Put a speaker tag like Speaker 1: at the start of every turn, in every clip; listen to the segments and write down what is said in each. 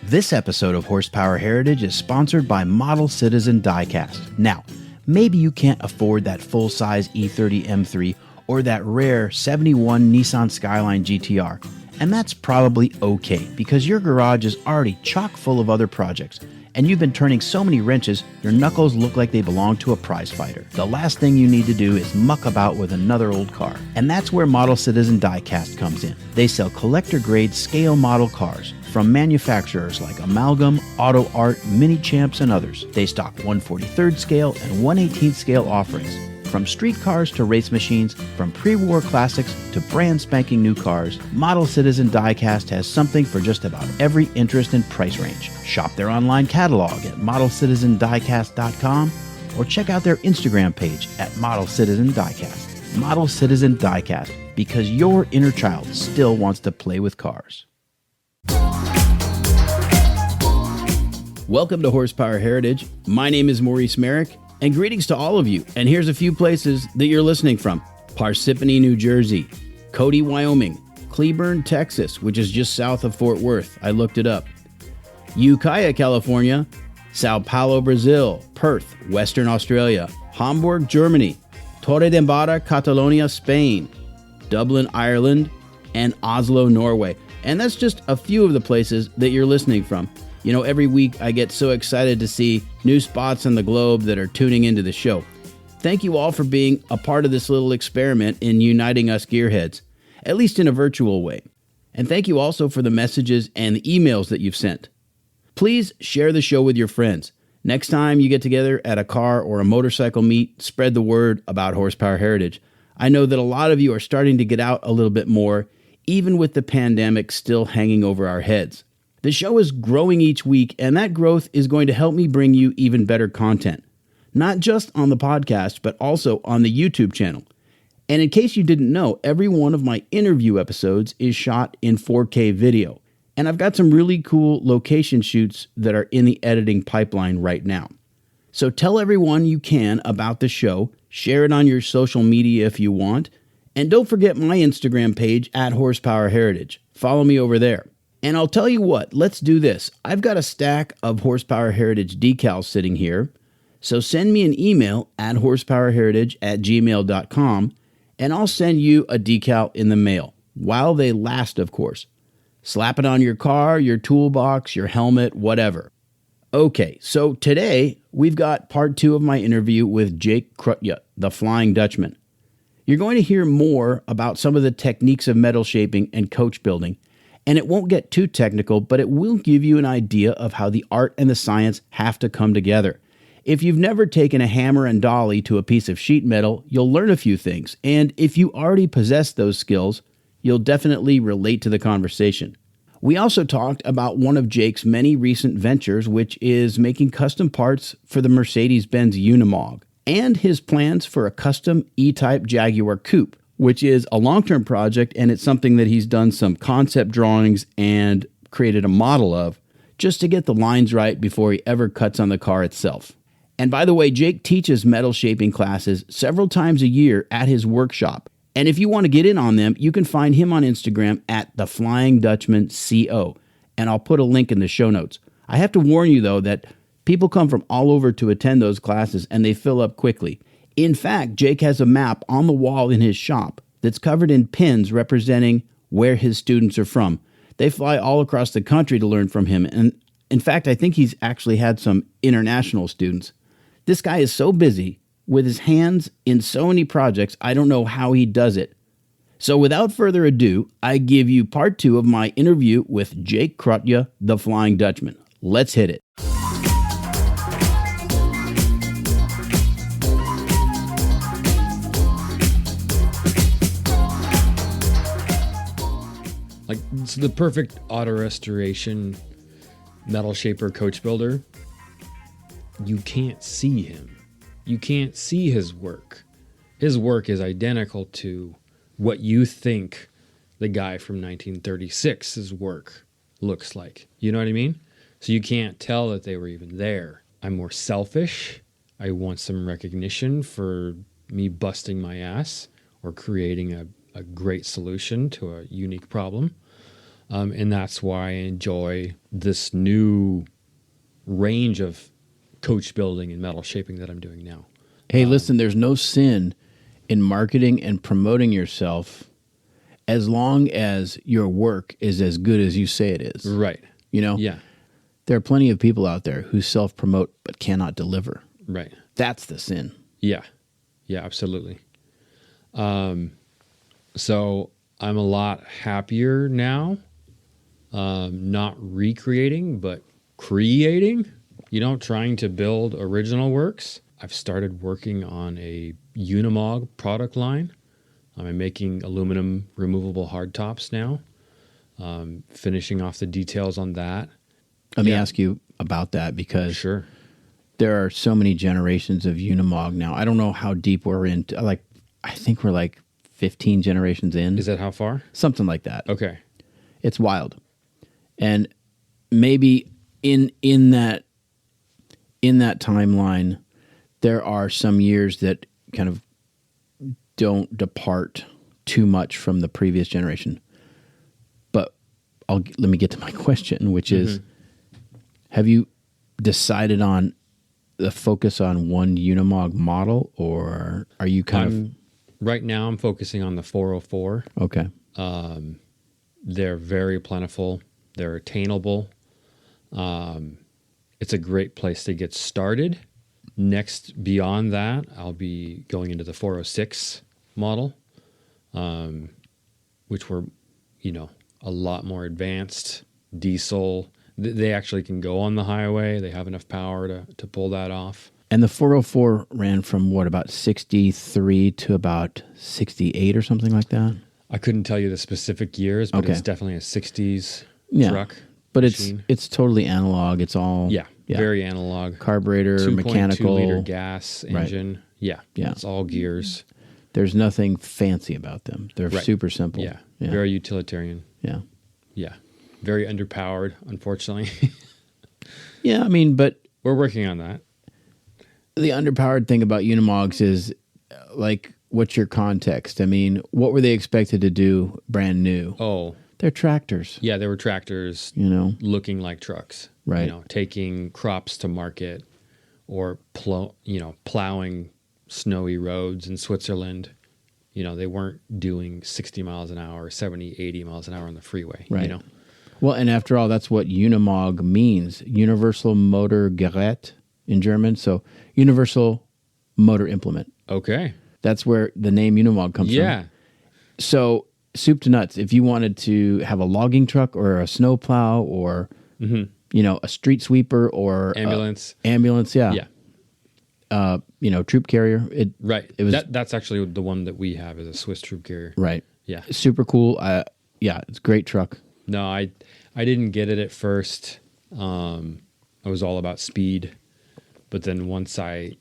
Speaker 1: This episode of Horsepower Heritage is sponsored by Model Citizen Diecast. Now, maybe you can't afford that full-size E30 M3 or that rare 71 Nissan Skyline GTR, and that's probably okay because your garage is already chock full of other projects, and you've been turning so many wrenches, your knuckles look like they belong to a prize fighter. The last thing you need to do is muck about with another old car, and that's where Model Citizen Diecast comes in. They sell collector-grade scale model cars from manufacturers like Amalgam, Auto Art, Mini Champs, and others. They stock 1/43rd scale and 1/18th scale offerings. From street cars to race machines, from pre-war classics to brand spanking new cars, Model Citizen Diecast has something for just about every interest and price range. Shop their online catalog at modelcitizendiecast.com or check out their Instagram page at Model Citizen Diecast. Model Citizen Diecast, because your inner child still wants to play with cars. Welcome to Horsepower Heritage. My name is Maurice Merrick, and greetings to all of you. And here's a few places that you're listening from. Parsippany, New Jersey, Cody, Wyoming, Cleburne, Texas, which is just south of Fort Worth. I looked it up. Ukiah, California, Sao Paulo, Brazil, Perth, Western Australia, Hamburg, Germany, Torredembarra, Catalonia, Spain, Dublin, Ireland, and Oslo, Norway. And that's just a few of the places that you're listening from. You know, every week I get so excited to see new spots on the globe that are tuning into the show. Thank you all for being a part of this little experiment in uniting us gearheads, at least in a virtual way. And thank you also for the messages and the emails that you've sent. Please share the show with your friends. Next time you get together at a car or a motorcycle meet, spread the word about Horsepower Heritage. I know that a lot of you are starting to get out a little bit more, even with the pandemic still hanging over our heads. The show is growing each week, and that growth is going to help me bring you even better content. Not just on the podcast, but also on the YouTube channel. And in case you didn't know, every one of my interview episodes is shot in 4K video. And I've got some really cool location shoots that are in the editing pipeline right now. So tell everyone you can about the show, share it on your social media if you want, and don't forget my Instagram page at Horsepower Heritage. Follow me over there. And I'll tell you what, let's do this. I've got a stack of Horsepower Heritage decals sitting here, so send me an email at horsepowerheritage@gmail.com, and I'll send you a decal in the mail, while they last, of course. Slap it on your car, your toolbox, your helmet, whatever. Okay, so today we've got part 2 of my interview with Jake Krotje, the Flying Dutchman. You're going to hear more about some of the techniques of metal shaping and coach building, and it won't get too technical, but it will give you an idea of how the art and the science have to come together. If you've never taken a hammer and dolly to a piece of sheet metal, you'll learn a few things. And if you already possess those skills, you'll definitely relate to the conversation. We also talked about one of Jake's many recent ventures, which is making custom parts for the Mercedes-Benz Unimog, and his plans for a custom E-Type Jaguar coupe, which is a long-term project, and it's something that he's done some concept drawings and created a model of just to get the lines right before he ever cuts on the car itself. And by the way, Jake teaches metal shaping classes several times a year at his workshop. And if you want to get in on them, you can find him on Instagram at the Flying Dutchman CO, and I'll put a link in the show notes. I have to warn you, though, that people come from all over to attend those classes, and they fill up quickly. In fact, Jake has a map on the wall in his shop that's covered in pins representing where his students are from. They fly all across the country to learn from him, and in fact, I think he's actually had some international students. This guy is so busy with his hands in so many projects, I don't know how he does it. So without further ado, I give you part 2 of my interview with Jake Krotje, the Flying Dutchman. Let's hit it.
Speaker 2: Like, it's the perfect auto restoration metal shaper coach builder. You can't see him. You can't see his work. His work is identical to what you think the guy from 1936's work looks like. You know what I mean? So you can't tell that they were even there. I'm more selfish. I want some recognition for me busting my ass or creating a great solution to a unique problem. And that's why I enjoy this new range of coach building and metal shaping that I'm doing now.
Speaker 1: Hey, listen, there's no sin in marketing and promoting yourself as long as your work is as good as you say it is.
Speaker 2: Right.
Speaker 1: You know?
Speaker 2: Yeah.
Speaker 1: There are plenty of people out there who self-promote but cannot deliver.
Speaker 2: Right.
Speaker 1: That's the sin.
Speaker 2: Yeah. Yeah, absolutely. So I'm a lot happier now. Not recreating, but creating, trying to build original works. I've started working on a UNIMOG product line. I'm making aluminum removable hardtops now. Finishing off the details on that.
Speaker 1: Let me ask you about that because
Speaker 2: Sure.
Speaker 1: there are so many generations of Unimog now. I don't know how deep we're into. I think we're like 15 generations in.
Speaker 2: Is that how far?
Speaker 1: Something like that.
Speaker 2: Okay.
Speaker 1: It's wild. And maybe in that timeline, there are some years that kind of don't depart too much from the previous generation. But let me get to my question, which is, have you decided on the focus on one Unimog model, or are you
Speaker 2: right now I'm focusing on the 404.
Speaker 1: Okay.
Speaker 2: They're very plentiful. They're attainable. It's a great place to get started. Next, beyond that, I'll be going into the 406 model, which were, a lot more advanced diesel. They actually can go on the highway. They have enough power to pull that off.
Speaker 1: And the 404 ran from about 63 to about 68 or something like that?
Speaker 2: I couldn't tell you the specific years, but it's definitely a 60s truck.
Speaker 1: But
Speaker 2: machine.
Speaker 1: it's totally analog. It's all
Speaker 2: very analog.
Speaker 1: Carburetor, mechanical.
Speaker 2: 2.2-liter gas engine. Right. Yeah. It's all gears.
Speaker 1: There's nothing fancy about them. They're super simple.
Speaker 2: Yeah. Very utilitarian.
Speaker 1: Yeah.
Speaker 2: Yeah. Very underpowered, unfortunately.
Speaker 1: Yeah, but
Speaker 2: we're working on that.
Speaker 1: The underpowered thing about Unimogs is, what's your context? What were they expected to do brand new?
Speaker 2: Oh.
Speaker 1: They're tractors.
Speaker 2: Yeah, they were tractors, looking like trucks.
Speaker 1: Right.
Speaker 2: Taking crops to market or, plowing snowy roads in Switzerland. They weren't doing 60 miles an hour, 70, 80 miles an hour on the freeway.
Speaker 1: Right. Well, and after all, that's what Unimog means. Universal Motor Gerät in German. So universal motor implement.
Speaker 2: Okay.
Speaker 1: That's where the name Unimog comes from. So soup to nuts, if you wanted to have a logging truck or a snow plow or, a street sweeper or
Speaker 2: ambulance,
Speaker 1: troop carrier.
Speaker 2: That's actually the one that we have is a Swiss troop carrier.
Speaker 1: Right.
Speaker 2: Yeah.
Speaker 1: Super cool. It's a great truck.
Speaker 2: No, I didn't get it at first. I was all about speed, but then once I,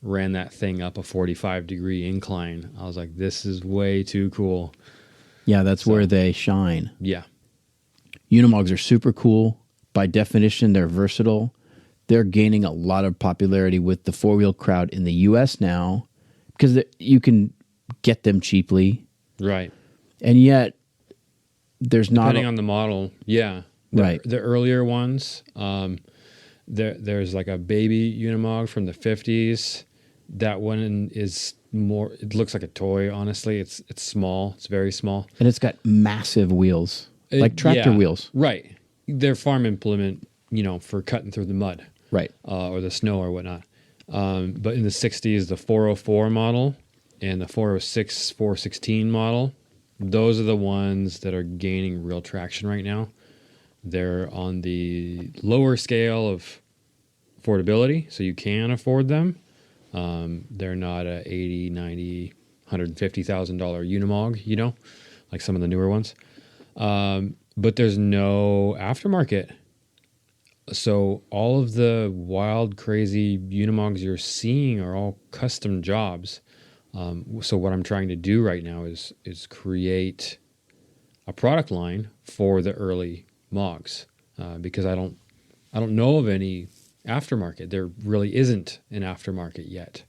Speaker 2: ran that thing up a 45-degree incline, I was like, this is way too cool.
Speaker 1: Yeah, that's where they shine.
Speaker 2: Yeah.
Speaker 1: Unimogs are super cool. By definition, they're versatile. They're gaining a lot of popularity with the four-wheel crowd in the U.S. now because you can get them cheaply.
Speaker 2: Right.
Speaker 1: And yet, there's not...
Speaker 2: Depending on the model, yeah.
Speaker 1: Right.
Speaker 2: The earlier ones, there's like a baby Unimog from the 50s. That one is more... It looks like a toy, honestly. It's small. It's very small.
Speaker 1: And it's got massive wheels, like tractor wheels.
Speaker 2: Right. They're farm implement, for cutting through the mud.
Speaker 1: Right.
Speaker 2: Or the snow or whatnot. But in the 60s, the 404 model and the 406, 416 model, those are the ones that are gaining real traction right now. They're on the lower scale of affordability, so you can afford them. They're not a $80,000, $90,000, $150,000 Unimog, like some of the newer ones. But there's no aftermarket. So all of the wild, crazy Unimogs you're seeing are all custom jobs. So what I'm trying to do right now is create a product line for the early Mogs, because I don't know of any aftermarket. There really isn't an aftermarket yet.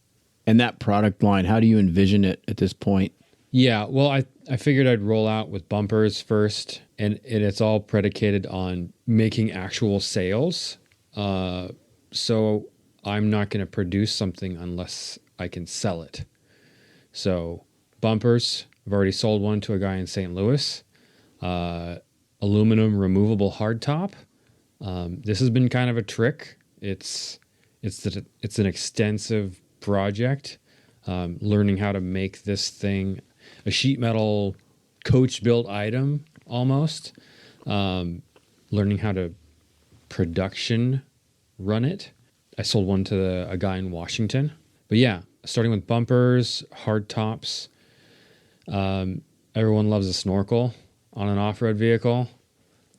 Speaker 1: And that product line, how do you envision it at this point?
Speaker 2: Yeah, well, I figured I'd roll out with bumpers first, and it's all predicated on making actual sales. So I'm not going to produce something unless I can sell it. So bumpers, I've already sold one to a guy in St. Louis. Aluminum removable hardtop. This has been kind of a trick. It's an extensive project. Learning how to make this thing a sheet metal coach built item almost. Learning how to production run it. I sold one to a guy in Washington. But yeah, starting with bumpers, hard tops. Everyone loves a snorkel on an off-road vehicle.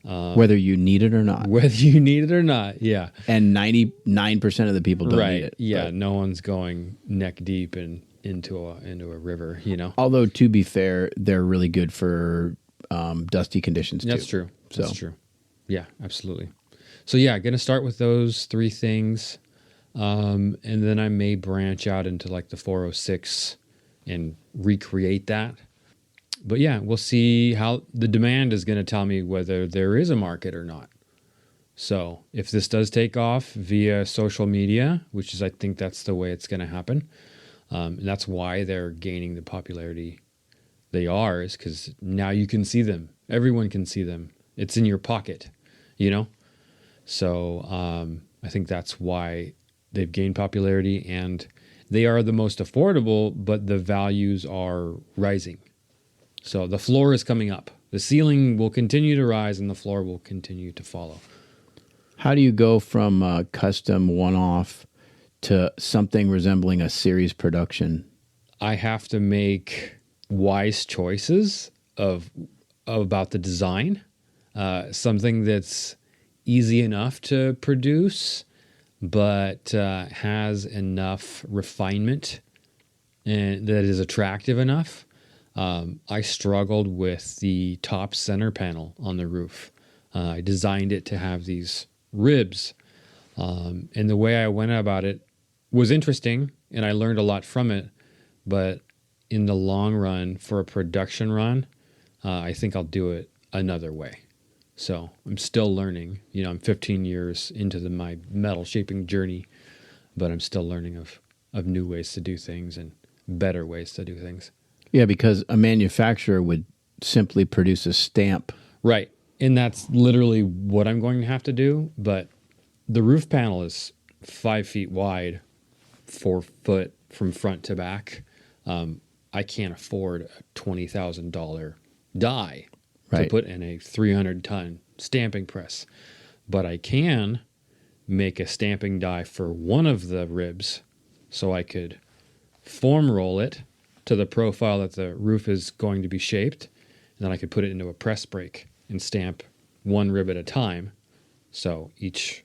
Speaker 1: Whether you need it or not.
Speaker 2: Whether you need it or not, yeah.
Speaker 1: And 99% of the people don't need it.
Speaker 2: Yeah,
Speaker 1: but.
Speaker 2: no one's going neck deep into a river, you know.
Speaker 1: Although, to be fair, they're really good for dusty conditions, too.
Speaker 2: That's true. That's true. Yeah, absolutely. So, yeah, going to start with those three things. And then I may branch out into like the 406 and recreate that. But yeah, we'll see how the demand is going to tell me whether there is a market or not. So if this does take off via social media, which is, I think that's the way it's going to happen. And that's why they're gaining the popularity they are, is because now you can see them. Everyone can see them. It's in your pocket, you know? So I think that's why they've gained popularity, and they are the most affordable, but the values are rising. So the floor is coming up. The ceiling will continue to rise and the floor will continue to follow.
Speaker 1: How do you go from a custom one-off to something resembling a series production?
Speaker 2: I have to make wise choices about the design. Something that's easy enough to produce, but has enough refinement and that is attractive enough. I struggled with the top center panel on the roof. I designed it to have these ribs. And the way I went about it was interesting, and I learned a lot from it. But in the long run, for a production run, I think I'll do it another way. So I'm still learning. You know, I'm 15 years into my metal shaping journey, but I'm still learning of new ways to do things and better ways to do things.
Speaker 1: Yeah, because a manufacturer would simply produce a stamp.
Speaker 2: Right. And that's literally what I'm going to have to do. But the roof panel is 5 feet wide, 4 foot from front to back. I can't afford a $20,000 die to put in a 300-ton stamping press. But I can make a stamping die for one of the ribs so I could form roll it to the profile that the roof is going to be shaped, and then I could put it into a press brake and stamp one rib at a time. So each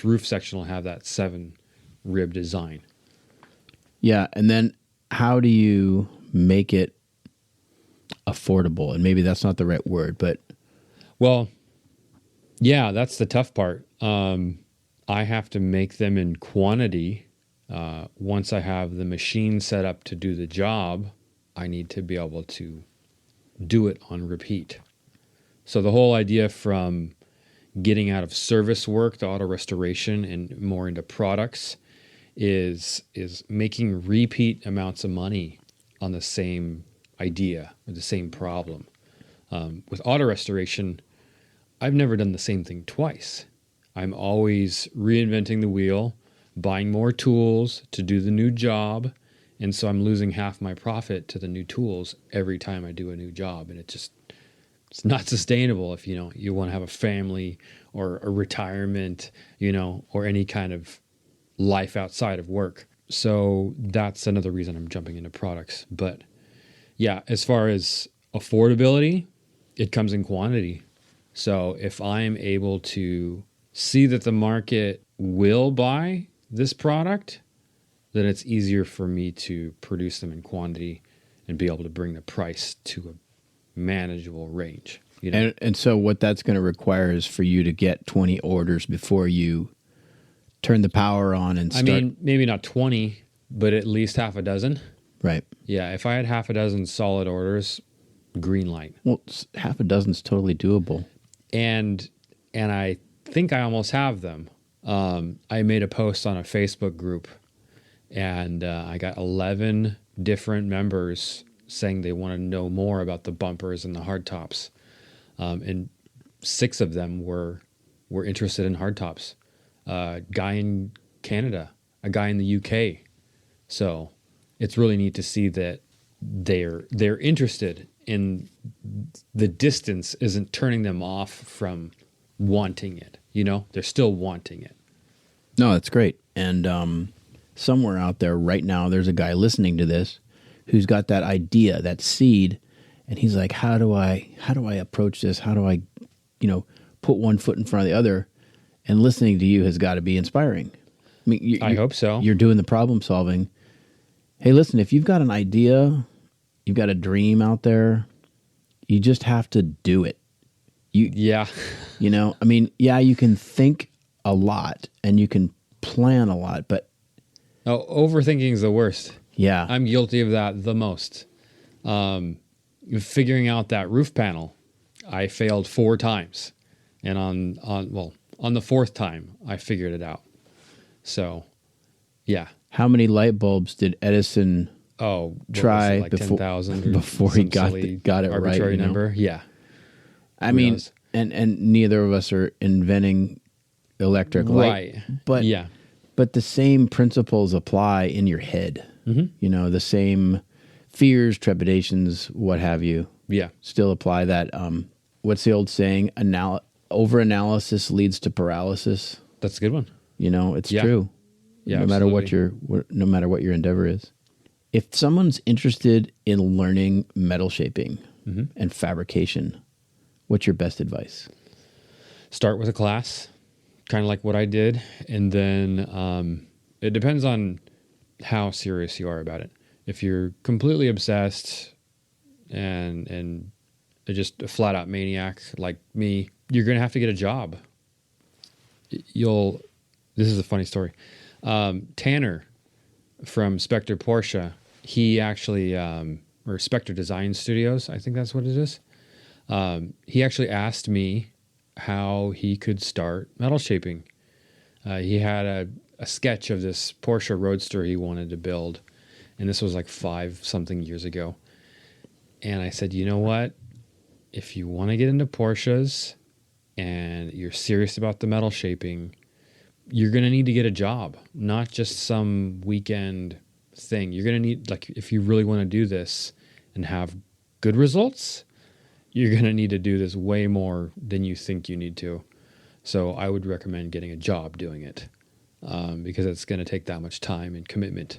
Speaker 2: roof section will have that 7 rib design.
Speaker 1: Yeah, and then how do you make it affordable? And maybe that's not the right word, but...
Speaker 2: Well, yeah, that's the tough part. I have to make them in quantity. Once I have the machine set up to do the job, I need to be able to do it on repeat. So the whole idea from getting out of service work to auto restoration and more into products is making repeat amounts of money on the same idea or the same problem. With auto restoration, I've never done the same thing twice. I'm always reinventing the wheel, buying more tools to do the new job, and so I'm losing half my profit to the new tools every time I do a new job, and it's not sustainable if you want to have a family or a retirement, or any kind of life outside of work. So that's another reason I'm jumping into products. But yeah, as far as affordability, it comes in quantity. So if I'm able to see that the market will buy this product, then it's easier for me to produce them in quantity and be able to bring the price to a manageable range.
Speaker 1: And so what that's going to require is for you to get 20 orders before you turn the power on and start.
Speaker 2: I mean, maybe not 20, but at least half a dozen.
Speaker 1: Right.
Speaker 2: Yeah, if I had half a dozen solid orders, green light.
Speaker 1: Well, half a dozen's totally doable.
Speaker 2: And I think I almost have them. I made a post on a Facebook group, and I got 11 different members saying they want to know more about the bumpers and the hardtops. And 6 of them were interested in hardtops. A guy in Canada, a guy in the UK. So it's really neat to see that they're interested in the distance isn't turning them off from wanting it. They're still wanting it.
Speaker 1: No, that's great. And somewhere out there right now, there's a guy listening to this who's got that idea, that seed, and he's like, how do I approach this? How do I, put one foot in front of the other? And listening to you has got to be inspiring. I mean,
Speaker 2: I hope so.
Speaker 1: You're doing the problem solving. Hey, listen, if you've got an idea, you've got a dream out there, you just have to do it.
Speaker 2: Yeah.
Speaker 1: You can think a lot and you can plan a lot, but
Speaker 2: overthinking is the worst.
Speaker 1: Yeah.
Speaker 2: I'm guilty of that the most. Figuring out that roof panel, I failed 4 times. And on the 4th time, I figured it out. So, yeah.
Speaker 1: How many light bulbs did Edison try
Speaker 2: like 10,000
Speaker 1: before he got it right?
Speaker 2: Arbitrary number, yeah.
Speaker 1: I mean, and neither of us are inventing electric light,
Speaker 2: right?
Speaker 1: But the same principles apply in your head.
Speaker 2: Mm-hmm.
Speaker 1: The same fears, trepidations, what have you.
Speaker 2: Yeah,
Speaker 1: still apply. That what's the old saying? Over-analysis leads to paralysis.
Speaker 2: That's a good one.
Speaker 1: It's true.
Speaker 2: Yeah,
Speaker 1: no matter what your endeavor is. If someone's interested in learning metal shaping and fabrication, what's your best advice?
Speaker 2: Start with a class, kind of like what I did, and then it depends on how serious you are about it. If you're completely obsessed and just a flat-out maniac like me, you're going to have to get a job. This is a funny story. Tanner from Spectre Porsche, he actually, or Spectre Design Studios, I think that's what it is. He actually asked me how he could start metal shaping. He had a sketch of this Porsche Roadster he wanted to build, and this was like 5-something years ago. And I said, you know what? If you want to get into Porsches and you're serious about the metal shaping, you're going to need to get a job, not just some weekend thing. You're going to need, if you really want to do this and have good results, you're going to need to do this way more than you think you need to. So I would recommend getting a job doing it because it's going to take that much time and commitment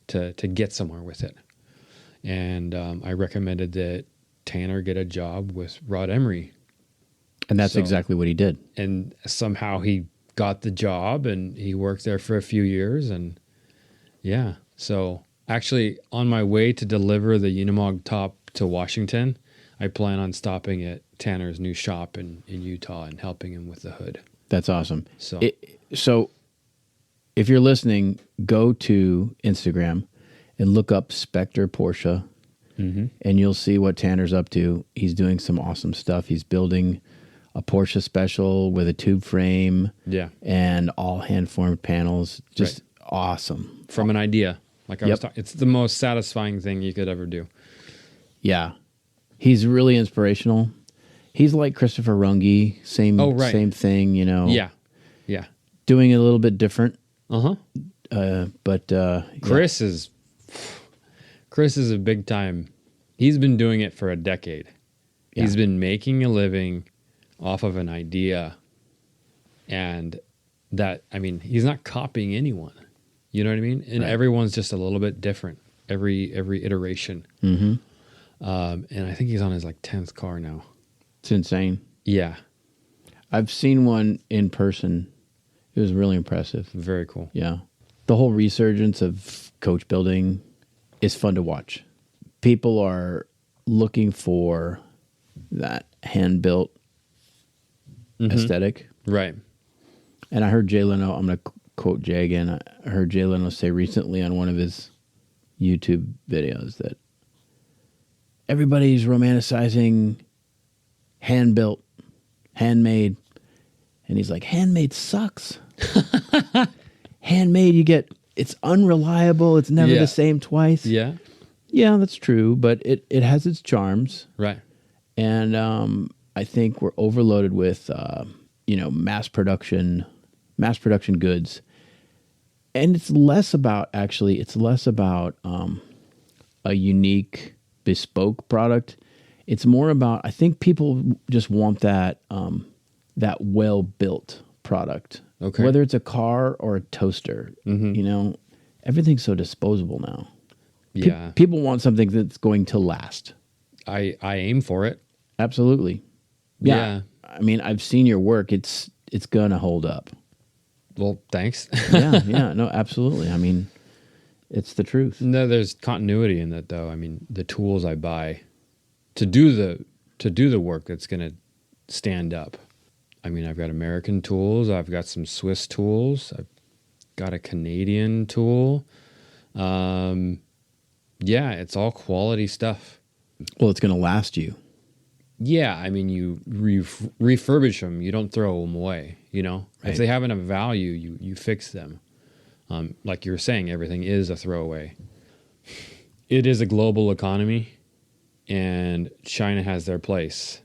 Speaker 2: to get somewhere with it. And I recommended that Tanner get a job with Rod Emery.
Speaker 1: And that's exactly what he did.
Speaker 2: And somehow he got the job and he worked there for a few years. And yeah, so actually on my way to deliver the Unimog top to Washington, I plan on stopping at Tanner's new shop in Utah and helping him with the hood.
Speaker 1: That's awesome.
Speaker 2: So
Speaker 1: if you're listening, go to Instagram and look up Spectre Porsche, and you'll see what Tanner's up to. He's doing some awesome stuff. He's building a Porsche Special with a tube frame, and all hand-formed panels. Just awesome.
Speaker 2: From an idea. Like I was talking, it's the most satisfying thing you could ever do.
Speaker 1: Yeah. He's really inspirational. He's like Christopher Runge, same thing,
Speaker 2: Yeah.
Speaker 1: Doing it a little bit different. But
Speaker 2: Chris is a big time. He's been doing it for a decade. Yeah. He's been making a living off of an idea, and he's not copying anyone. You know what I mean? And everyone's just a little bit different every iteration. And I think he's on his 10th car now.
Speaker 1: It's insane.
Speaker 2: Yeah.
Speaker 1: I've seen one in person. It was really impressive.
Speaker 2: Very cool.
Speaker 1: Yeah. The whole resurgence of coach building is fun to watch. People are looking for that hand-built aesthetic.
Speaker 2: Right.
Speaker 1: And I heard Jay Leno, I'm going to quote Jay again. I heard Jay Leno say recently on one of his YouTube videos that everybody's romanticizing hand-built, handmade. And he's like, handmade sucks. Handmade, it's unreliable. It's never the same twice.
Speaker 2: Yeah.
Speaker 1: Yeah, that's true. But it has its charms.
Speaker 2: Right.
Speaker 1: And I think we're overloaded with, mass production goods. And it's less about a unique, bespoke product. It's more about, I think people just want that well-built product.
Speaker 2: Okay.
Speaker 1: Whether it's a car or a toaster, everything's so disposable now.
Speaker 2: Yeah.
Speaker 1: People want something that's going to last.
Speaker 2: I aim for it.
Speaker 1: Absolutely. Yeah. I mean, I've seen your work. It's going to hold up.
Speaker 2: Well, thanks.
Speaker 1: Yeah. No, absolutely. I mean, it's the truth.
Speaker 2: No, there's continuity in that, though. I mean, the tools I buy to do the work that's going to stand up. I mean, I've got American tools. I've got some Swiss tools. I've got a Canadian tool. Yeah, it's all quality stuff.
Speaker 1: Well, it's going to last you.
Speaker 2: Yeah, I mean, you refurbish them. You don't throw them away, Right. If they have enough value, you fix them. Like you were saying, everything is a throwaway. It is a global economy, and China has their place.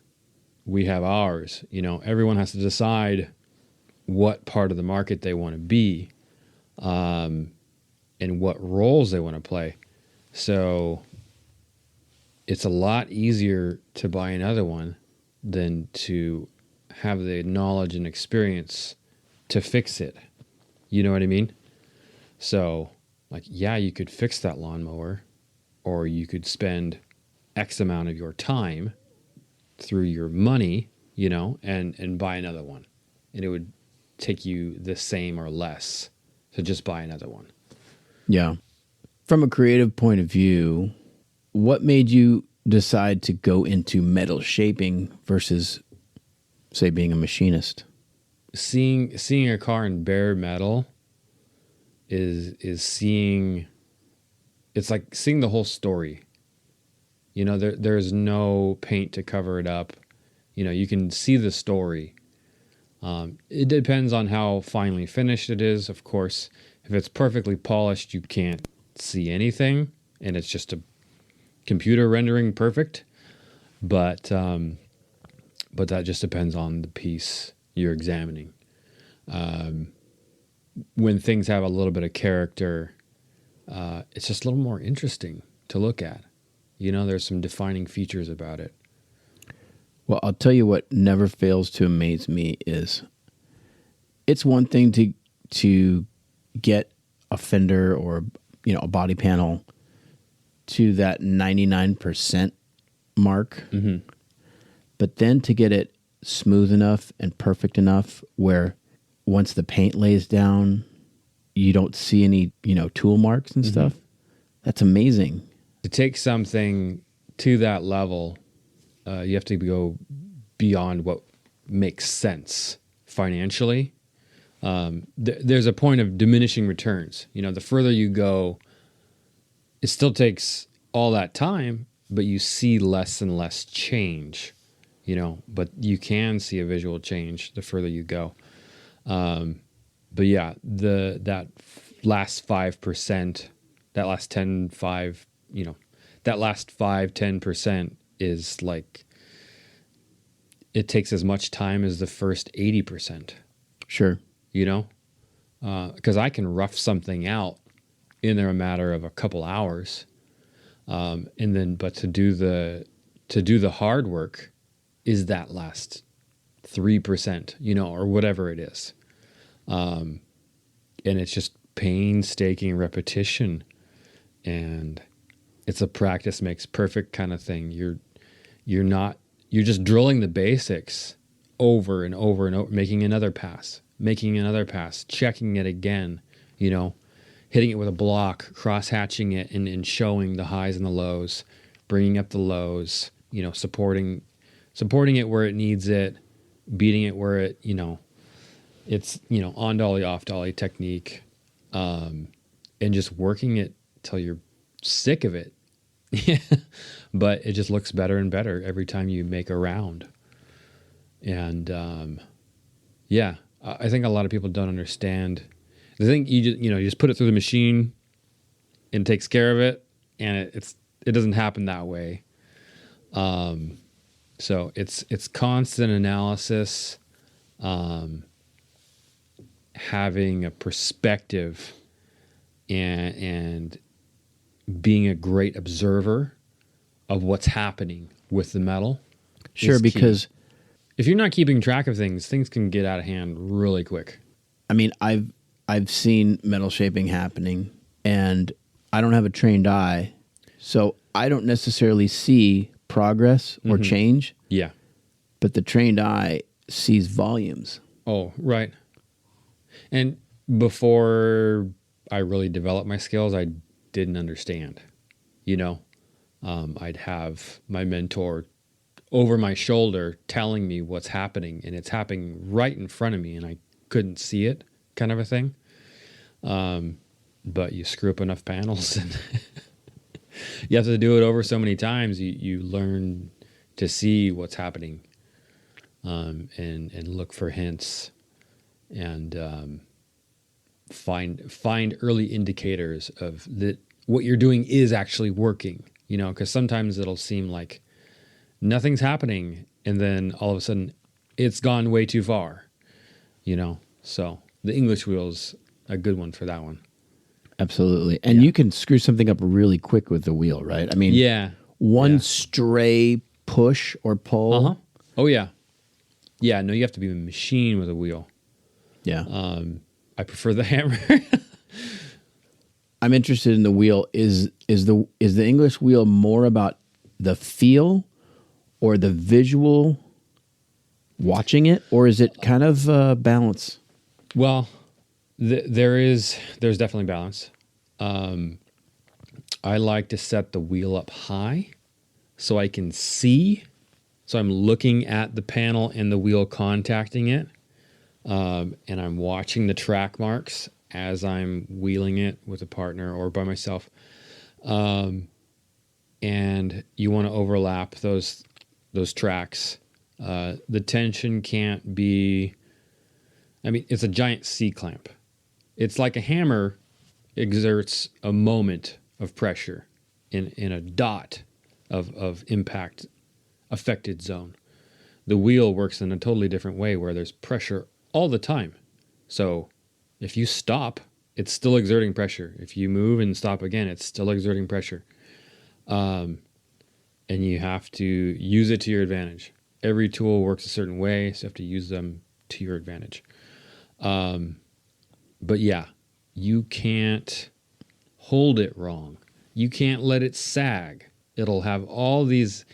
Speaker 2: We have ours. Everyone has to decide what part of the market they want to be, and what roles they want to play. So it's a lot easier to buy another one than to have the knowledge and experience to fix it. You know what I mean? So, you could fix that lawnmower, or you could spend X amount of your time through your money, and buy another one. And it would take you the same or less to just buy another one.
Speaker 1: Yeah. From a creative point of view, what made you decide to go into metal shaping versus, say, being a machinist?
Speaker 2: Seeing a car in bare metal is seeing. It's like seeing the whole story. There's no paint to cover it up. You can see the story. It depends on how finely finished it is, of course. If it's perfectly polished, you can't see anything, and it's just a computer rendering perfect. But that just depends on the piece you're examining. When things have a little bit of character, it's just a little more interesting to look at. There's some defining features about it.
Speaker 1: Well, I'll tell you what never fails to amaze me is it's one thing to get a fender or a body panel to that 99% mark, but then to get it smooth enough and perfect enough where once the paint lays down, you don't see any tool marks and stuff. That's amazing.
Speaker 2: To take something to that level, you have to go beyond what makes sense financially. There's a point of diminishing returns. The further you go, it still takes all that time, but you see less and less change. But you can see a visual change the further you go. But yeah, that last 5%, that last 5-10% is like, it takes as much time as the first 80%.
Speaker 1: Sure.
Speaker 2: Because I can rough something out in a matter of a couple hours. But to do the hard work is that last 3%, or whatever it is. And it's just painstaking repetition, and it's a practice makes perfect kind of thing. You're just drilling the basics over and over and over, making another pass, checking it again, hitting it with a block, cross-hatching it and showing the highs and the lows, bringing up the lows, supporting it where it needs it, beating it where it, it's, on dolly, off dolly technique, and just working it till you're sick of it. But it just looks better and better every time you make a round. And I think a lot of people don't understand. They think you just put it through the machine and it takes care of it, and it doesn't happen that way. So it's constant analysis, having a perspective, and being a great observer of what's happening with the metal.
Speaker 1: Sure, because
Speaker 2: if you're not keeping track of things can get out of hand really quick.
Speaker 1: I mean, I've seen metal shaping happening, and I don't have a trained eye, so I don't necessarily see progress or change.
Speaker 2: Yeah.
Speaker 1: But the trained eye sees volumes.
Speaker 2: Oh, right. And before I really developed my skills, I didn't understand. I'd have my mentor over my shoulder telling me what's happening, and it's happening right in front of me, and I couldn't see it, kind of a thing. But you screw up enough panels, and you have to do it over so many times. You learn to see what's happening, and look for hints, and find early indicators of that what you're doing is actually working. Because sometimes it'll seem like nothing's happening, and then all of a sudden it's gone way too far. So the English wheel's a good one for that one.
Speaker 1: Absolutely. And you can screw something up really quick with the wheel, right? I mean, one stray push or pull.
Speaker 2: Uh-huh. Oh, yeah. Yeah, no, you have to be a machine with a wheel.
Speaker 1: Yeah.
Speaker 2: I prefer the hammer.
Speaker 1: I'm interested in the wheel. Is the English wheel more about the feel or the visual watching it, or is it kind of balance?
Speaker 2: Well, there's definitely balance. I like to set the wheel up high so I can see. So I'm looking at the panel and the wheel contacting it, and I'm watching the track marks as I'm wheeling it with a partner or by myself. And you want to overlap those tracks. The tension can't be... it's a giant C-clamp. It's like a hammer exerts a moment of pressure in a dot of impact affected zone. The wheel works in a totally different way where there's pressure all the time. So if you stop, it's still exerting pressure. If you move and stop again, it's still exerting pressure. And you have to use it to your advantage. Every tool works a certain way, so you have to use them to your advantage. But yeah, you can't hold it wrong. You can't let it sag. It'll have all these...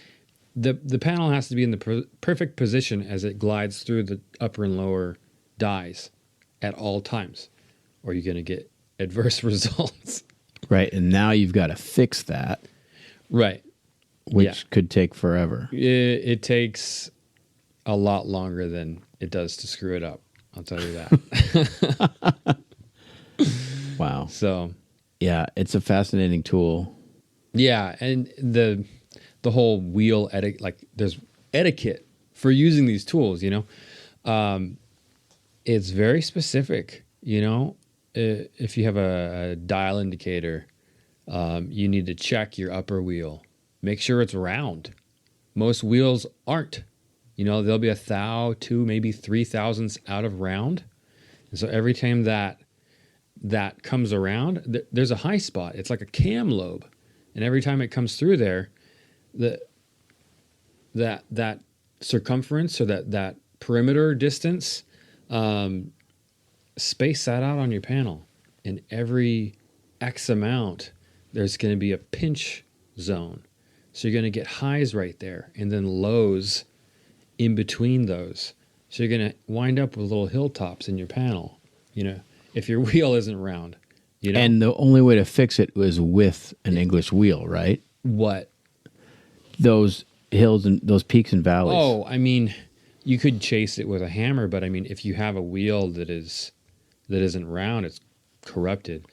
Speaker 2: The panel has to be in the perfect position as it glides through the upper and lower dies at all times, or you're going to get adverse results.
Speaker 1: Right, and now you've got to fix that.
Speaker 2: Right.
Speaker 1: Which could take forever.
Speaker 2: It takes a lot longer than it does to screw it up. I'll tell you that.
Speaker 1: Wow.
Speaker 2: So,
Speaker 1: yeah, it's a fascinating tool.
Speaker 2: Yeah, and the whole wheel etiquette, like there's etiquette for using these tools, it's very specific, if you have a dial indicator, you need to check your upper wheel. Make sure it's round. Most wheels aren't. There'll be 1/1000, 2, maybe 3/1000 out of round. And so every time that comes around, there's a high spot. It's like a cam lobe. And every time it comes through there, that circumference or that perimeter distance, space that out on your panel. And every X amount, there's going to be a pinch zone. So you're going to get highs right there and then lows in between those. So you're going to wind up with little hilltops in your panel, if your wheel isn't round.
Speaker 1: And the only way to fix it was with an English wheel, right?
Speaker 2: What?
Speaker 1: Those hills and those peaks and valleys.
Speaker 2: Oh, you could chase it with a hammer, but if you have a wheel that isn't round, it's corrupted.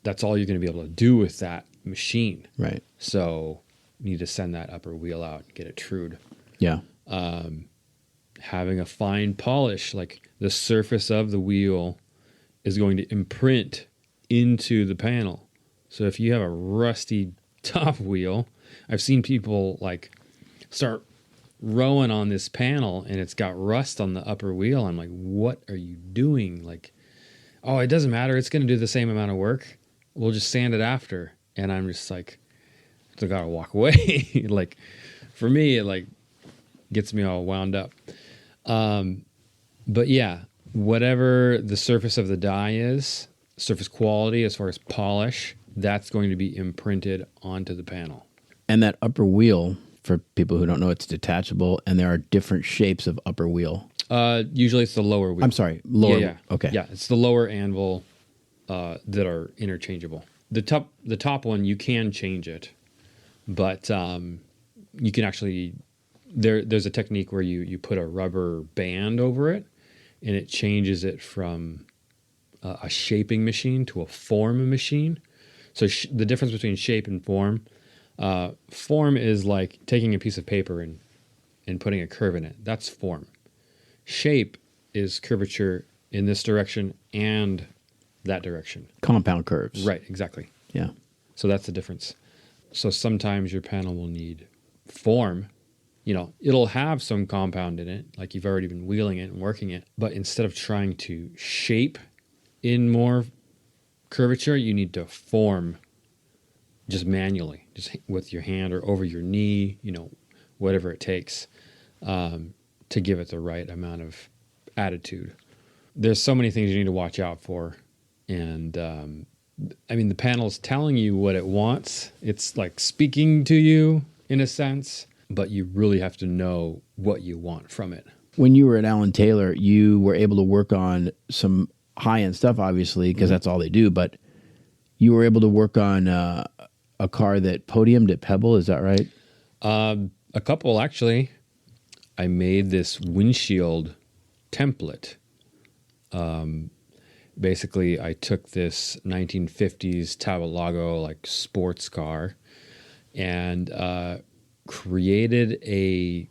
Speaker 2: that's all you're going to be able to do with that machine.
Speaker 1: Right.
Speaker 2: So you need to send that upper wheel out and get it trued.
Speaker 1: Yeah.
Speaker 2: Having a fine polish, like the surface of the wheel is going to imprint into the panel. So if you have a rusty top wheel, I've seen people like start rowing on this panel and it's got rust on the upper wheel. I'm like, what are you doing? Like, oh, it doesn't matter. It's going to do the same amount of work. We'll just sand it after. And I'm just like, I gotta walk away. Like, for me, it like gets me all wound up. But yeah, whatever the surface of the die is, surface quality as far as polish, that's going to be imprinted onto the panel.
Speaker 1: And that upper wheel, for people who don't know, it's detachable, and there are different shapes of upper wheel.
Speaker 2: Usually it's the lower wheel.
Speaker 1: I'm sorry, lower.
Speaker 2: Yeah.
Speaker 1: Okay.
Speaker 2: Yeah, it's the lower anvil that are interchangeable. The top one, you can change it, but you can actually there's a technique where you put a rubber band over it, and it changes it from a shaping machine to a form machine. So the difference between shape and form is like taking a piece of paper and putting a curve in it. That's form. Shape is curvature in this direction and that direction.
Speaker 1: Compound curves.
Speaker 2: Right, exactly.
Speaker 1: Yeah.
Speaker 2: So that's the difference. So sometimes your panel will need form. You know, it'll have some compound in it, like you've already been wheeling it and working it. But instead of trying to shape in more curvature, you need to form just manually, just with your hand or over your knee, you know, whatever it takes to give it the right amount of attitude. There's so many things you need to watch out for. And I mean, the panel's telling you what it wants. It's like speaking to you in a sense, but you really have to know what you want from it.
Speaker 1: When you were at Alan Taylor, you were able to work on some high-end stuff, obviously, because that's all they do, but you were able to work on a car that podiumed at Pebble, is that right?
Speaker 2: A couple, actually. I made this windshield template. Basically, I took this 1950s Tabalago, like, sports car and created a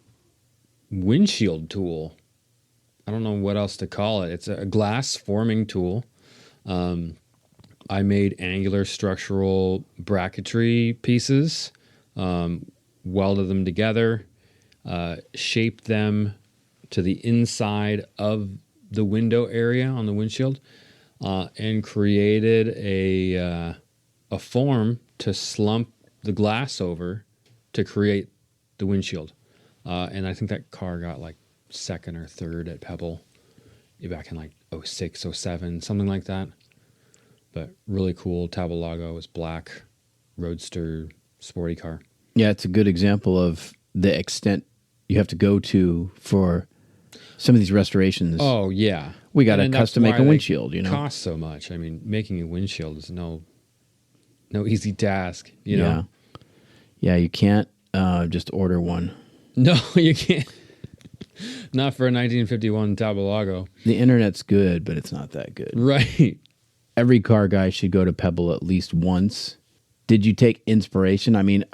Speaker 2: windshield tool. I don't know what else to call it. It's a glass forming tool. I made angular structural bracketry pieces, welded them together, shaped them to the inside of the window area on the windshield, and created a form to slump the glass over to create the windshield. And I think that car got like second or third at Pebble back in like 06, 07, something like that. But really cool. Tabalago was black, roadster, sporty car.
Speaker 1: Yeah, it's a good example of the extent you have to go to for some of these restorations.
Speaker 2: Oh, yeah.
Speaker 1: We got to custom make a windshield, you know.
Speaker 2: Costs so much. I mean, making a windshield is no easy task, you know.
Speaker 1: Yeah, you can't just order one.
Speaker 2: No, you can't. Not for a 1951 Tabalago.
Speaker 1: The internet's good, but it's not that good.
Speaker 2: Right.
Speaker 1: Every car guy should go to Pebble at least once. Did you take inspiration? I mean,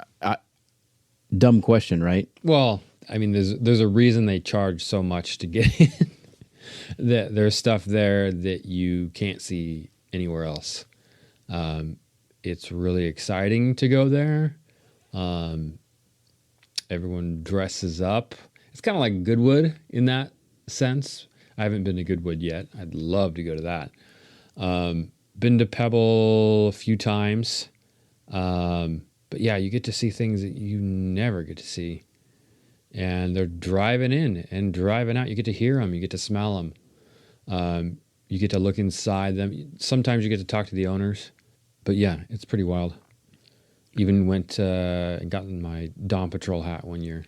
Speaker 1: dumb question, right?
Speaker 2: Well, I mean, there's a reason they charge so much to get in. There's stuff there that you can't see anywhere else. It's really exciting to go there. Everyone dresses up. It's kind of like Goodwood in that sense. I haven't been to Goodwood yet. I'd love to go to that. Been to Pebble a few times. But yeah, you get to see things that you never get to see. And they're driving in and driving out. You get to hear them. You get to smell them. You get to look inside them. Sometimes you get to talk to the owners. But yeah, it's pretty wild. Even went and got my Dawn Patrol hat one year.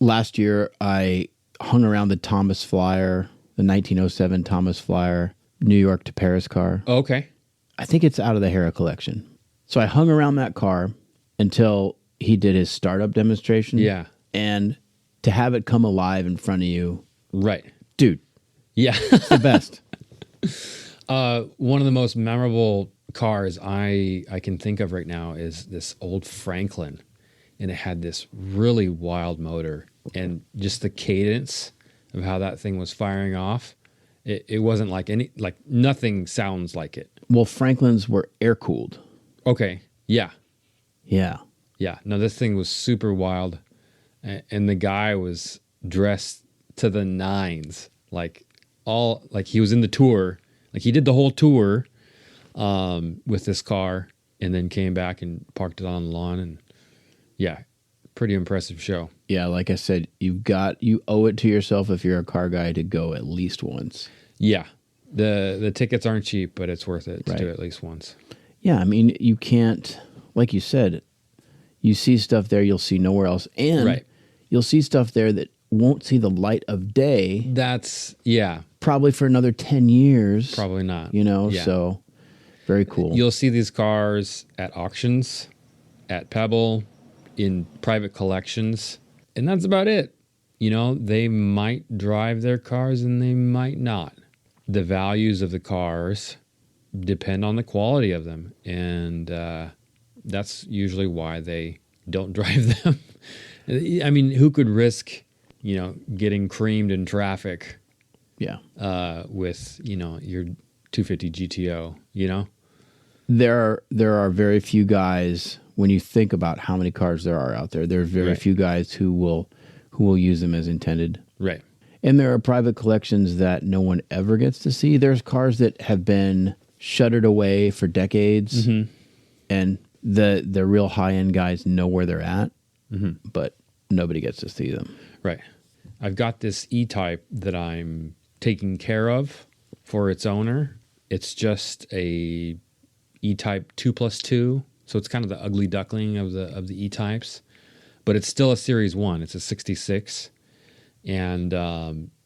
Speaker 1: Last year, I hung around the Thomas Flyer, the 1907 Thomas Flyer, New York to Paris car.
Speaker 2: Oh, okay.
Speaker 1: I think it's out of the Hera collection. So I hung around that car until he did his startup demonstration.
Speaker 2: Yeah.
Speaker 1: And to have it come alive in front of you.
Speaker 2: Right.
Speaker 1: Dude.
Speaker 2: Yeah.
Speaker 1: It's the best.
Speaker 2: One of the most memorable cars I can think of right now is this old Franklin, and it had this really wild motor, and just the cadence of how that thing was firing off. It wasn't like nothing sounds like it.
Speaker 1: Well, Franklins were air cooled.
Speaker 2: Okay. Yeah.
Speaker 1: Yeah.
Speaker 2: Yeah. No, this thing was super wild. And the guy was dressed to the nines. Like he was in the tour. Like he did the whole tour with this car, and then came back and parked it on the lawn. And yeah, pretty impressive show.
Speaker 1: Yeah, like I said, you owe it to yourself if you're a car guy to go at least once.
Speaker 2: Yeah. The tickets aren't cheap, but it's worth it to
Speaker 1: Right.
Speaker 2: do it at least once.
Speaker 1: Yeah, I mean, you can't, like you said, you see stuff there you'll see nowhere else. And
Speaker 2: Right.
Speaker 1: you'll see stuff there that won't see the light of day
Speaker 2: That's, yeah,
Speaker 1: probably for another 10 years.
Speaker 2: probably not. Yeah.
Speaker 1: So very cool.
Speaker 2: You'll see these cars at auctions, at Pebble, in private collections, and that's about it. They might drive their cars and they might not. The values of the cars depend on the quality of them, and that's usually why they don't drive them. I mean, who could risk, getting creamed in traffic
Speaker 1: Yeah.
Speaker 2: with, your 250 GTO,
Speaker 1: There are very few guys, when you think about how many cars there are out there, there are very
Speaker 2: Right.
Speaker 1: few guys who will use them as intended.
Speaker 2: Right.
Speaker 1: And there are private collections that no one ever gets to see. There's cars that have been shuttered away for decades, and the real high-end guys know where they're at, but nobody gets to see them.
Speaker 2: Right. I've got this E-Type that I'm taking care of for its owner. It's just a E-Type 2+2, so it's kind of the ugly duckling of the E-Types, but it's still a Series 1. It's a 66, and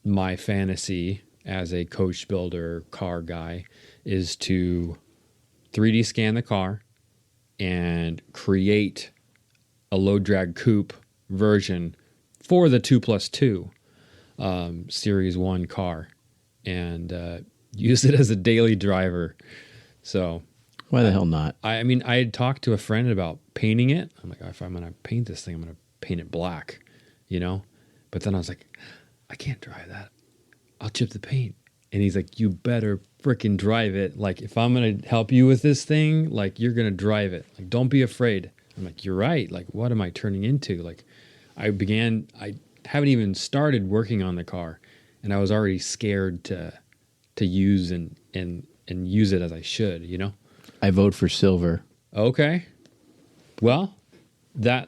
Speaker 2: my fantasy as a coach builder car guy is to 3D scan the car and create a low drag coupe version for the 2+2 Series 1 car, and use it as a daily driver. So
Speaker 1: Why the hell not?
Speaker 2: I mean, I had talked to a friend about painting it. I'm like, if I'm going to paint this thing, I'm going to paint it black, But then I was like, I can't drive that. I'll chip the paint. And he's like, you better freaking drive it. Like, if I'm going to help you with this thing, like, you're going to drive it. Like, don't be afraid. I'm like, you're right. Like, what am I turning into? Like, I haven't even started working on the car, and I was already scared to use and use it as I should,
Speaker 1: I vote for silver.
Speaker 2: Okay. Well, there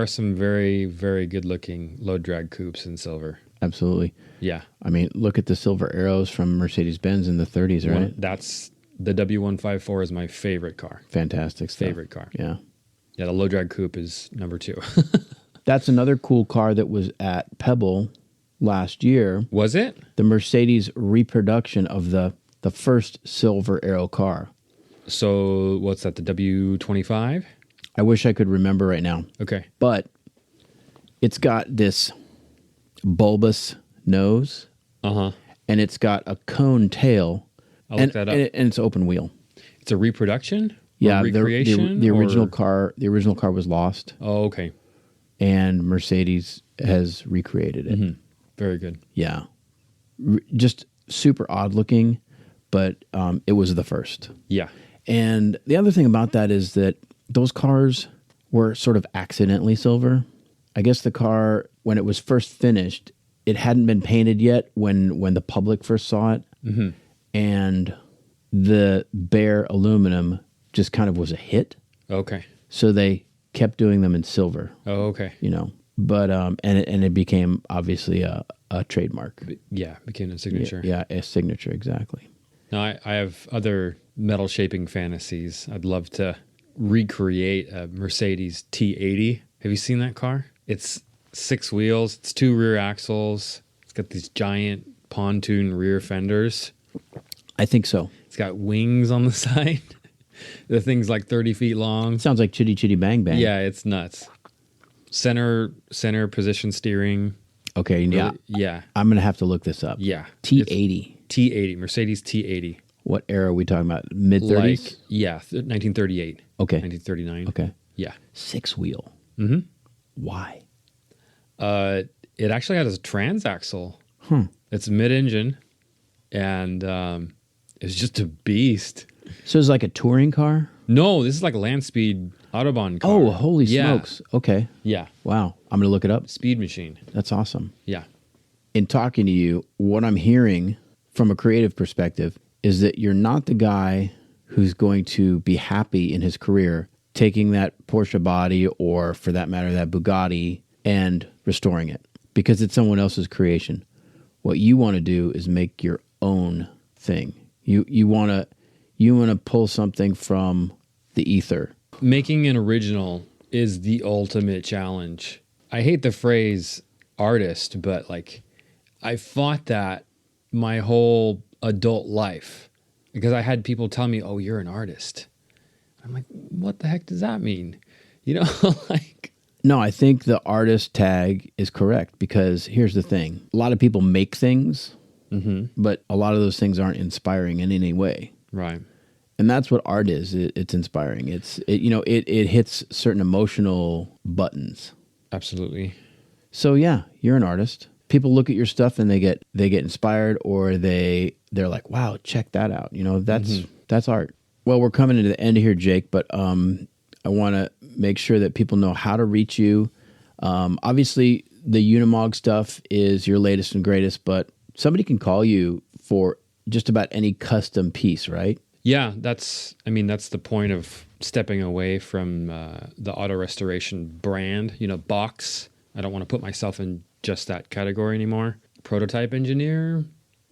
Speaker 2: are some very, very good looking low drag coupes in silver.
Speaker 1: Absolutely.
Speaker 2: Yeah.
Speaker 1: I mean, look at the silver arrows from Mercedes-Benz in the 30s, right?
Speaker 2: That's the W154 is my favorite car.
Speaker 1: Fantastic stuff.
Speaker 2: Favorite car.
Speaker 1: Yeah.
Speaker 2: Yeah, the low drag coupe is number 2.
Speaker 1: That's another cool car that was at Pebble last year.
Speaker 2: Was it?
Speaker 1: The Mercedes reproduction of the first silver arrow car.
Speaker 2: So what's that, the W25?
Speaker 1: I wish I could remember right now.
Speaker 2: Okay.
Speaker 1: But it's got this bulbous nose,
Speaker 2: Uh-huh.
Speaker 1: and it's got a cone tail,
Speaker 2: I'll look that up.
Speaker 1: and it's open wheel.
Speaker 2: It's a reproduction? Or
Speaker 1: Yeah,
Speaker 2: recreation?
Speaker 1: the original
Speaker 2: or-
Speaker 1: car was lost,
Speaker 2: Oh, okay.
Speaker 1: and Mercedes has recreated it.
Speaker 2: Very good.
Speaker 1: Yeah, just super odd looking, but it was the first.
Speaker 2: Yeah.
Speaker 1: And the other thing about that is that those cars were sort of accidentally silver. I guess the car, when it was first finished, it hadn't been painted yet when the public first saw it. And the bare aluminum just kind of was a hit.
Speaker 2: Okay.
Speaker 1: So they kept doing them in silver,
Speaker 2: Oh, okay.
Speaker 1: But and it became obviously a trademark.
Speaker 2: Yeah, became a signature.
Speaker 1: Yeah, a signature, exactly.
Speaker 2: Now, I have other metal shaping fantasies. I'd love to recreate a Mercedes T80. Have you seen that car? It's 6 wheels. It's 2 rear axles. It's got these giant pontoon rear fenders.
Speaker 1: I think so.
Speaker 2: It's got wings on the side. The thing's like 30 feet long.
Speaker 1: Sounds like Chitty Chitty Bang Bang.
Speaker 2: Yeah, it's nuts. Center position steering.
Speaker 1: Okay, yeah.
Speaker 2: Really, yeah.
Speaker 1: I'm going to have to look this up.
Speaker 2: Yeah.
Speaker 1: T80.
Speaker 2: T80, Mercedes T80.
Speaker 1: What era are we talking about? Mid-30s?
Speaker 2: Like, yeah, 1938.
Speaker 1: Okay.
Speaker 2: 1939.
Speaker 1: Okay.
Speaker 2: Yeah.
Speaker 1: 6-wheel.
Speaker 2: Mm-hmm.
Speaker 1: Why?
Speaker 2: It actually had a transaxle. It's mid-engine, and it's just a beast.
Speaker 1: So it's like a touring car?
Speaker 2: No, this is like a land speed Autobahn car.
Speaker 1: Oh, holy smokes. Okay.
Speaker 2: Yeah.
Speaker 1: Wow. I'm going to look it up.
Speaker 2: Speed machine.
Speaker 1: That's awesome.
Speaker 2: Yeah.
Speaker 1: In talking to you, what I'm hearing from a creative perspective is that you're not the guy who's going to be happy in his career taking that Porsche body or, for that matter, that Bugatti and restoring it because it's someone else's creation. What you want to do is make your own thing. You want to pull something from the ether.
Speaker 2: Making an original is the ultimate challenge. I hate the phrase artist, but like I fought that my whole adult life because I had people tell me, "Oh, you're an artist." I'm like, "What the heck does that mean?" You know, like.
Speaker 1: No, I think the artist tag is correct because here's the thing. A lot of people make things, but a lot of those things aren't inspiring in any way.
Speaker 2: Right.
Speaker 1: And that's what art is. It's inspiring. It hits certain emotional buttons.
Speaker 2: Absolutely.
Speaker 1: So yeah, you're an artist. People look at your stuff and they get inspired or they're like, "Wow, check that out." You know, that's art. Well, we're coming to the end here, Jake, but I want to make sure that people know how to reach you. Obviously, the Unimog stuff is your latest and greatest, but somebody can call you for just about any custom piece, right?
Speaker 2: Yeah, that's the point of stepping away from the auto restoration brand, box. I don't want to put myself in just that category anymore. Prototype engineer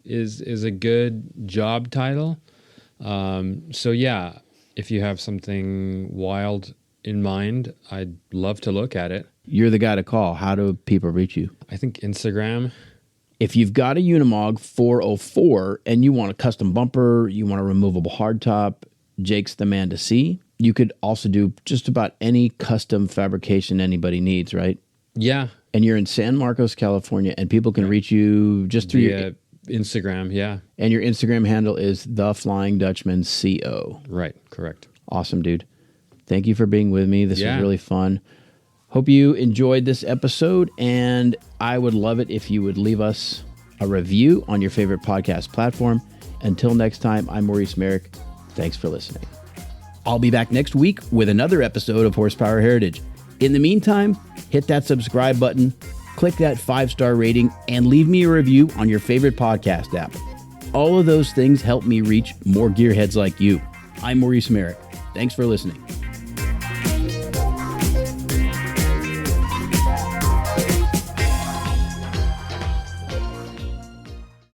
Speaker 2: is a good job title. So yeah, if you have something wild in mind, I'd love to look at it.
Speaker 1: You're the guy to call. How do people reach you?
Speaker 2: I think Instagram.
Speaker 1: If you've got a Unimog 404 and you want a custom bumper, you want a removable hardtop, Jake's the man to see. You could also do just about any custom fabrication anybody needs, right?
Speaker 2: Yeah.
Speaker 1: And you're in San Marcos, California, and people can reach you just through your
Speaker 2: Instagram, yeah.
Speaker 1: And your Instagram handle is The Flying Dutchman CO.
Speaker 2: Right, correct.
Speaker 1: Awesome, dude. Thank you for being with me. This was really fun. Hope you enjoyed this episode, and I would love it if you would leave us a review on your favorite podcast platform. Until next time, I'm Maurice Merrick. Thanks for listening. I'll be back next week with another episode of Horsepower Heritage. In the meantime, hit that subscribe button, click that 5-star rating, and leave me a review on your favorite podcast app. All of those things help me reach more gearheads like you. I'm Maurice Merrick. Thanks for listening.